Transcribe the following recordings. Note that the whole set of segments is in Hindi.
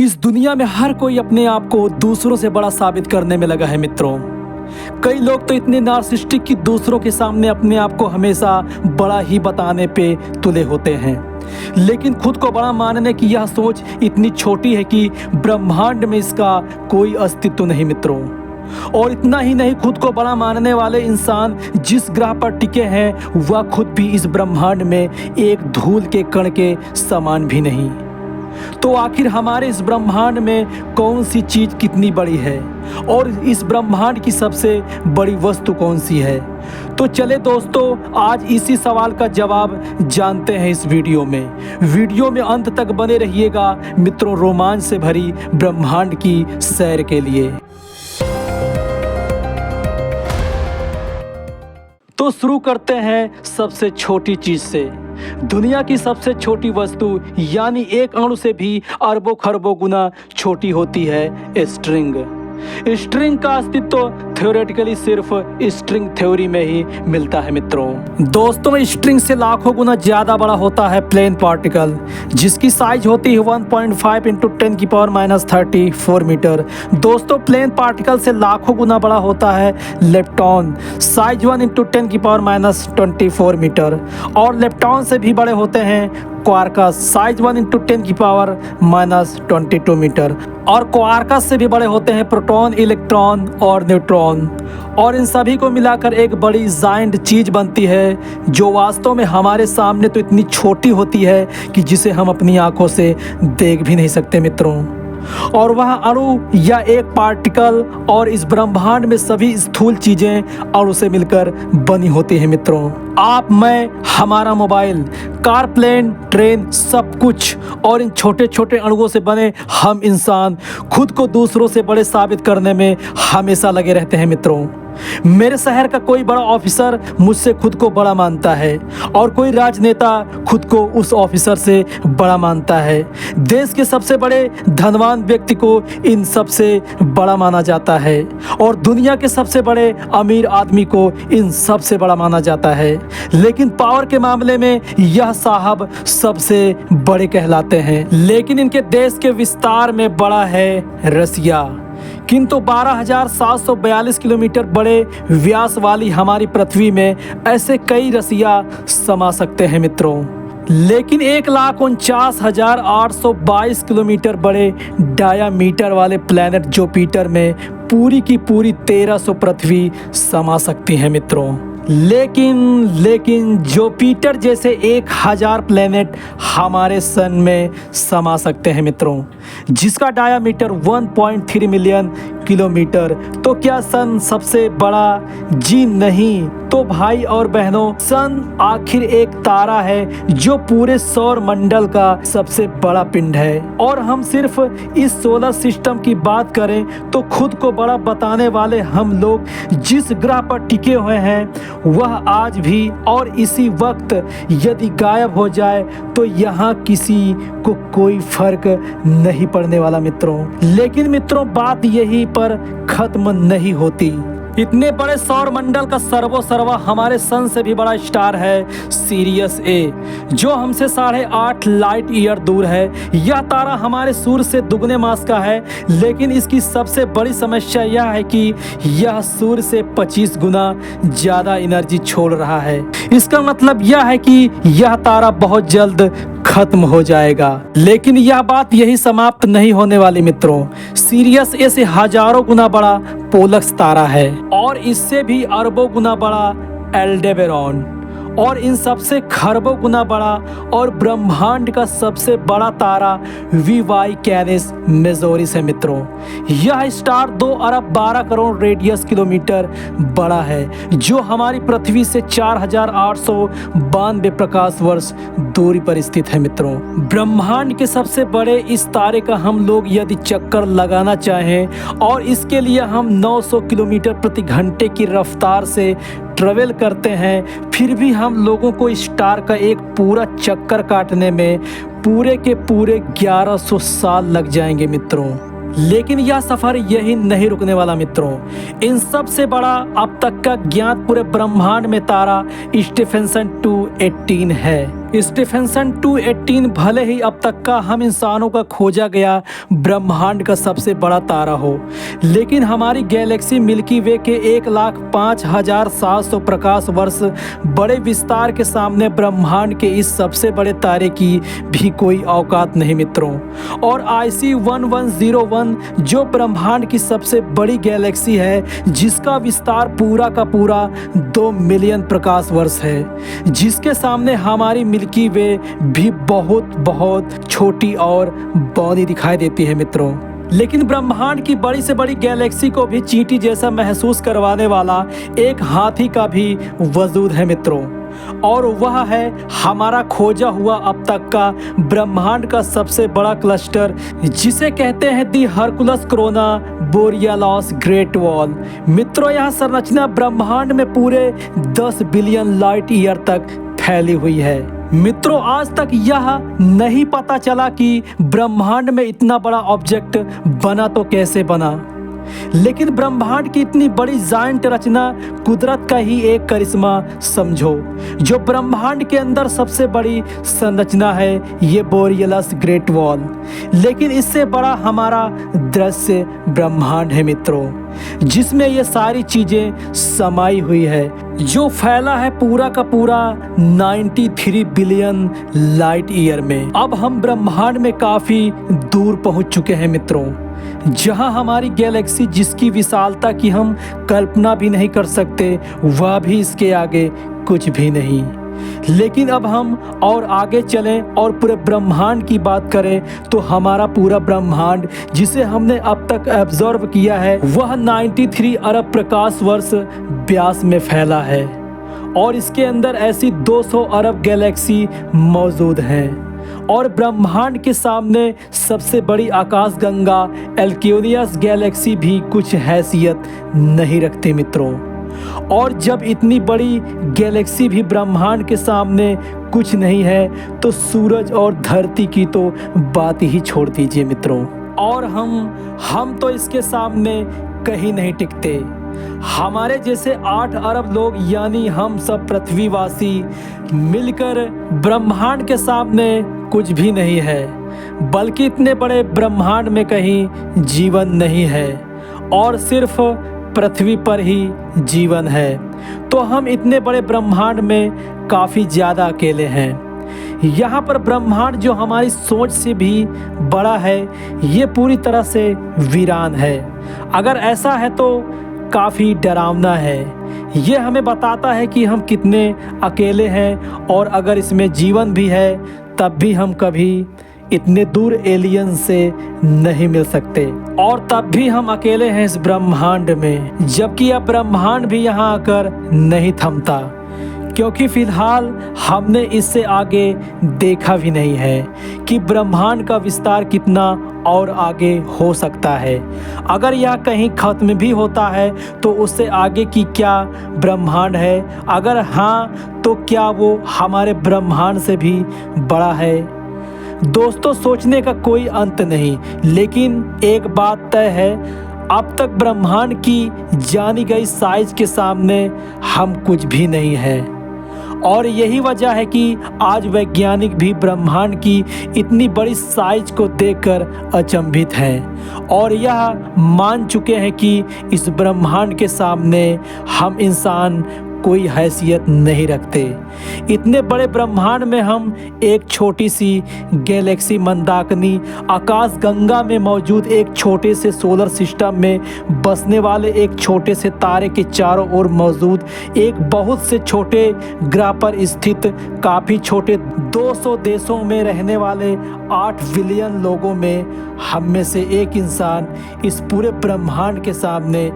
इस दुनिया में हर कोई अपने आप को दूसरों से बड़ा साबित करने में लगा है मित्रों। कई लोग तो इतने नार्सिसिस्टिक कि दूसरों के सामने अपने आप को हमेशा बड़ा ही बताने पे तुले होते हैं, लेकिन खुद को बड़ा मानने की यह सोच इतनी छोटी है कि ब्रह्मांड में इसका कोई अस्तित्व नहीं मित्रों। और इतना ही नहीं, खुद को बड़ा मानने वाले इंसान जिस ग्रह पर टिके हैं वह खुद भी इस ब्रह्मांड में एक धूल के कण के समान भी नहीं। तो आखिर हमारे इस ब्रह्मांड में कौन सी चीज कितनी बड़ी है और इस ब्रह्मांड की सबसे बड़ी वस्तु कौन सी है? तो चले दोस्तों, आज इसी सवाल का जवाब जानते हैं इस वीडियो में अंत तक बने रहिएगा मित्रों, रोमांच से भरी ब्रह्मांड की सैर के लिए। तो शुरू करते हैं सबसे छोटी चीज से। दुनिया की सबसे छोटी वस्तु यानी एक अणु से भी अरबों खरबों गुना छोटी होती है स्ट्रिंग। स्ट्रिंग का अस्तित्व थ्योरेटिकली सिर्फ स्ट्रिंग थ्योरी में ही मिलता है मित्रों। दोस्तों, स्ट्रिंग से लाखों गुना ज्यादा बड़ा होता है प्लेन पार्टिकल, जिसकी साइज होती है 1.5 इंटू 10 की पावर -34 मीटर। दोस्तों, प्लेन पार्टिकल से लाखों गुना बड़ा होता है लेप्टॉन, साइज 1 इंटू 10 की पावर -24 मीटर। और लेप्टॉन से भी बड़े होते हैं क्वार्कस, साइज 1 इंटू 10 की पावर -22 मीटर। और क्वार्कस से भी बड़े होते हैं प्रोटॉन, इलेक्ट्रॉन और न्यूट्रॉन। और इन सभी को मिलाकर एक बड़ी जायंट चीज बनती है जो वास्तव में हमारे सामने तो इतनी छोटी होती है कि जिसे हम अपनी आंखों से देख भी नहीं सकते मित्रों। और वह अणु या एक पार्टिकल और इस ब्रह्मांड में सभी स्थूल चीजें अणु से मिलकर बनी होती हैं मित्रों। आप, मैं, हमारा मोबाइल, कार, प्लेन, ट्रेन, सब कुछ और इन छोटे छोटे अणुओं से बने हम इंसान खुद को दूसरों से बड़े साबित करने में हमेशा लगे रहते हैं मित्रों। मेरे शहर का कोई बड़ा ऑफिसर मुझसे खुद को बड़ा मानता है और कोई राजनेता खुद को उस ऑफिसर से बड़ा मानता है। देश के सबसे बड़े धनवान व्यक्ति को इन सबसे बड़ा माना जाता है और दुनिया के सबसे बड़े अमीर आदमी को इन सबसे बड़ा माना जाता है। लेकिन पावर के मामले में यह साहब सबसे बड़े कहलाते हैं। लेकिन इनके देश के विस्तार में बड़ा है रसिया, किंतु 12,742 किलोमीटर बड़े व्यास वाली हमारी पृथ्वी में ऐसे कई रसिया समा सकते हैं मित्रों। लेकिन 1,49,822 किलोमीटर बड़े डायामीटर वाले प्लैनेट जुपिटर में पूरी की पूरी 1300 पृथ्वी समा सकती हैं मित्रों। लेकिन जुपिटर जैसे 1000 प्लैनेट हमारे सन में समा सकते हैं मित्रों, जिसका डायामीटर 1.3 मिलियन किलोमीटर। तो क्या सन सबसे बड़ा? जी नहीं। तो भाई और बहनों, सन आखिर एक तारा है जो पूरे सौर मंडल का सबसे बड़ा पिंड है। और हम सिर्फ इस सोलर सिस्टम की बात करें तो खुद को बड़ा बताने वाले हम लोग जिस ग्रह पर टिके हुए हैं वह आज भी और इसी वक्त यदि गायब हो जाए तो यहाँ किसी को कोई फर्क नहीं पड़ने वाला मित्रों। लेकिन मित्रों, बात यहीं पर खत्म नहीं होती। इतने बड़े सौर मंडल का सर्वा हमारे सन से भी बड़ा स्टार है सीरियस ए, जो हमसे 8.5 लाइट ईयर दूर है। यह तारा हमारे सूर्य से दुगने मास का है, लेकिन इसकी सबसे बड़ी समस्या यह है कि यह सूर्य से 25 गुना ज्यादा एनर्जी छोड़ रहा है। इसका मतलब यह है कि यह तारा बहुत जल्द खत्म हो जाएगा। लेकिन यह बात यही समाप्त नहीं होने वाली मित्रों। सीरियस ए से हजारों गुना बड़ा पोलक्स तारा है और इससे भी अरबों गुना बड़ा एल्डेबेरॉन, और इन सबसे खरबों गुना बड़ा और ब्रह्मांड का सबसे बड़ा तारा वी कैनिस मेजोरिस है मित्रों। यह स्टार 2 अरब 12 करोड़ रेडियस किलोमीटर बड़ा है, जो हमारी पृथ्वी से 4,892 प्रकाश वर्ष दूरी पर स्थित है मित्रों। ब्रह्मांड के सबसे बड़े इस तारे का हम लोग यदि चक्कर लगाना चाहें और इसके लिए हम 900 किलोमीटर प्रति घंटे की रफ्तार से ट्रेवल करते हैं, फिर भी हम लोगों को स्टार का एक पूरा चक्कर काटने में पूरे के पूरे 1100 साल लग जाएंगे मित्रों। लेकिन यह सफर यही नहीं रुकने वाला मित्रों। इन सब से बड़ा अब तक का ज्ञात पूरे ब्रह्मांड में तारा स्टीफेंसन 218 है। स्टीफेंसन 218 भले ही अब तक का हम इंसानों का खोजा गया ब्रह्मांड का सबसे बड़ा तारा हो, लेकिन हमारी गैलेक्सी मिल्की वे के 1,05,700 प्रकाश वर्ष बड़े विस्तार के सामने ब्रह्मांड के इस सबसे बड़े तारे की भी कोई औकात नहीं मित्रों। और IC 1101 जो ब्रह्मांड की सबसे बड़ी गैलेक्सी है, जिसका विस्तार पूरा का पूरा 2 मिलियन प्रकाश वर्ष है, जिसके सामने हमारी मिल्की वे भी बहुत बहुत छोटी और बौनी दिखाई देती है मित्रों। लेकिन ब्रह्मांड की बड़ी से बड़ी गैलेक्सी को भी चींटी जैसा महसूस करवाने वाला एक हाथी का भी वजूद है मित्रों, और वह है हमारा खोजा हुआ अब तक का ब्रह्मांड का सबसे बड़ा क्लस्टर, जिसे कहते हैं the Hercules Corona Borealis great wall. मित्रों, यह संरचना ब्रह्मांड में पूरे 10 बिलियन लाइट ईयर तक फैली हुई है। मित्रों, आज तक यह नहीं पता चला कि ब्रह्मांड में इतना बड़ा ऑब्जेक्ट बना तो कैसे बना, लेकिन ब्रह्मांड की इतनी बड़ी जायंट रचना कुदरत का ही एक करिश्मा समझो। जो ब्रह्मांड के अंदर सबसे बड़ी संरचना है ये बोरियलिस ग्रेट वॉल, लेकिन इससे बड़ा हमारा दृश्य ब्रह्मांड है मित्रों, जिसमें ये सारी चीजें समाई हुई है, जो फैला है पूरा का पूरा 93 बिलियन लाइट ईयर में। अब हम ब्रह्मांड में काफी दूर पहुंच चुके हैं मित्रों, जहां हमारी गैलेक्सी जिसकी विशालता की हम कल्पना भी नहीं कर सकते, वह भी इसके आगे कुछ भी नहीं। लेकिन अब हम और आगे चलें और पूरे ब्रह्मांड की बात करें तो हमारा पूरा ब्रह्मांड जिसे हमने अब तक ऑब्जर्व किया है वह 93 अरब प्रकाश वर्ष व्यास में फैला है, और इसके अंदर ऐसी 200 अरब गैलेक्सी मौजूद हैं। और ब्रह्मांड के सामने सबसे बड़ी आकाशगंगा एल्क्यूनियस गैलेक्सी भी कुछ हैसियत नहीं रखती मित्रों। और जब इतनी बड़ी गैलेक्सी भी ब्रह्मांड के सामने कुछ नहीं है तो सूरज और धरती की तो बात ही छोड़ दीजिए मित्रों। और हम तो इसके सामने कहीं नहीं टिकते। हमारे जैसे 8 अरब लोग यानी हम सब पृथ्वीवासी मिलकर ब्रह्मांड के सामने कुछ भी नहीं है, बल्कि इतने बड़े ब्रह्मांड में कहीं जीवन नहीं है और सिर्फ पृथ्वी पर ही जीवन है। तो हम इतने बड़े ब्रह्मांड में काफ़ी ज़्यादा अकेले हैं। यहाँ पर ब्रह्मांड जो हमारी सोच से भी बड़ा है, ये पूरी तरह से वीरान है। अगर ऐसा है तो काफ़ी डरावना है। ये हमें बताता है कि हम कितने अकेले हैं, और अगर इसमें जीवन भी है तब भी हम कभी इतने दूर एलियन से नहीं मिल सकते, और तब भी हम अकेले हैं इस ब्रह्मांड में, जबकि यह ब्रह्मांड भी यहाँ आकर नहीं थमता, क्योंकि फिलहाल हमने इससे आगे देखा भी नहीं है कि ब्रह्मांड का विस्तार कितना और आगे हो सकता है। अगर यह कहीं खत्म भी होता है तो उससे आगे की क्या ब्रह्मांड है, अगर हाँ तो क्या वो हमारे ब्रह्मांड से भी बड़ा है। दोस्तों, सोचने का कोई अंत नहीं, लेकिन एक बात तय है, अब तक ब्रह्मांड की जानी गई साइज के सामने हम कुछ भी नहीं है। और यही वजह है कि आज वैज्ञानिक भी ब्रह्मांड की इतनी बड़ी साइज को देखकर अचंभित हैं, और यह मान चुके हैं कि इस ब्रह्मांड के सामने हम इंसान कोई हैसियत नहीं रखते। इतने बड़े ब्रह्मांड में हम एक छोटी सी गैलेक्सी मंदाकिनी आकाशगंगा में मौजूद एक छोटे से सोलर सिस्टम में बसने वाले एक छोटे से तारे के चारों ओर मौजूद एक बहुत से छोटे ग्रह पर स्थित काफ़ी छोटे 200 देशों में रहने वाले 8 बिलियन लोगों में हम में से एक इंसान इस पूरे ब्रह्मांड के सामने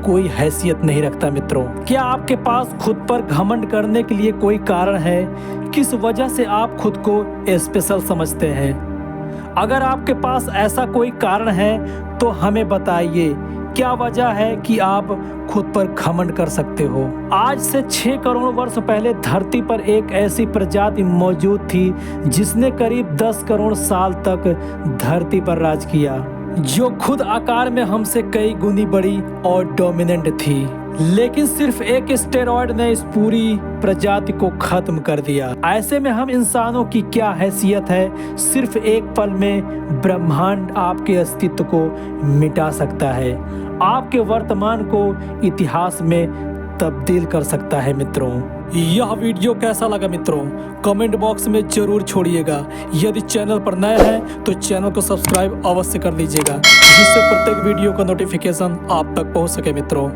कोई हैसियत नहीं रखता। मित्रों, क्या आपके पास खुद पर घमंड करने के लिए कोई कारण है? किस वजह से आप खुद को स्पेशल समझते हैं? अगर आपके पास ऐसा कोई कारण है तो हमें बताइए, क्या वजह है कि आप खुद पर घमंड कर सकते हो? आज से 6 करोड़ वर्ष पहले धरती पर एक ऐसी प्रजाति मौजूद थी जिसने करीब 10 करोड़ साल तक धरती पर राज किया, जो खुद आकार में हमसे कई गुनी बड़ी और डोमिनेंट थी। लेकिन सिर्फ एक स्टेरॉयड ने इस पूरी प्रजाति को खत्म कर दिया। ऐसे में हम इंसानों की क्या हैसियत है? सिर्फ एक पल में ब्रह्मांड आपके अस्तित्व को मिटा सकता है, आपके वर्तमान को इतिहास में तब्दील कर सकता है। मित्रों, यह वीडियो कैसा लगा मित्रों? कमेंट बॉक्स में जरूर छोड़िएगा। यदि चैनल पर नए हैं तो चैनल को सब्सक्राइब अवश्य कर लीजिएगा, जिससे प्रत्येक वीडियो का नोटिफिकेशन आप तक पहुंच सके। मित्रों।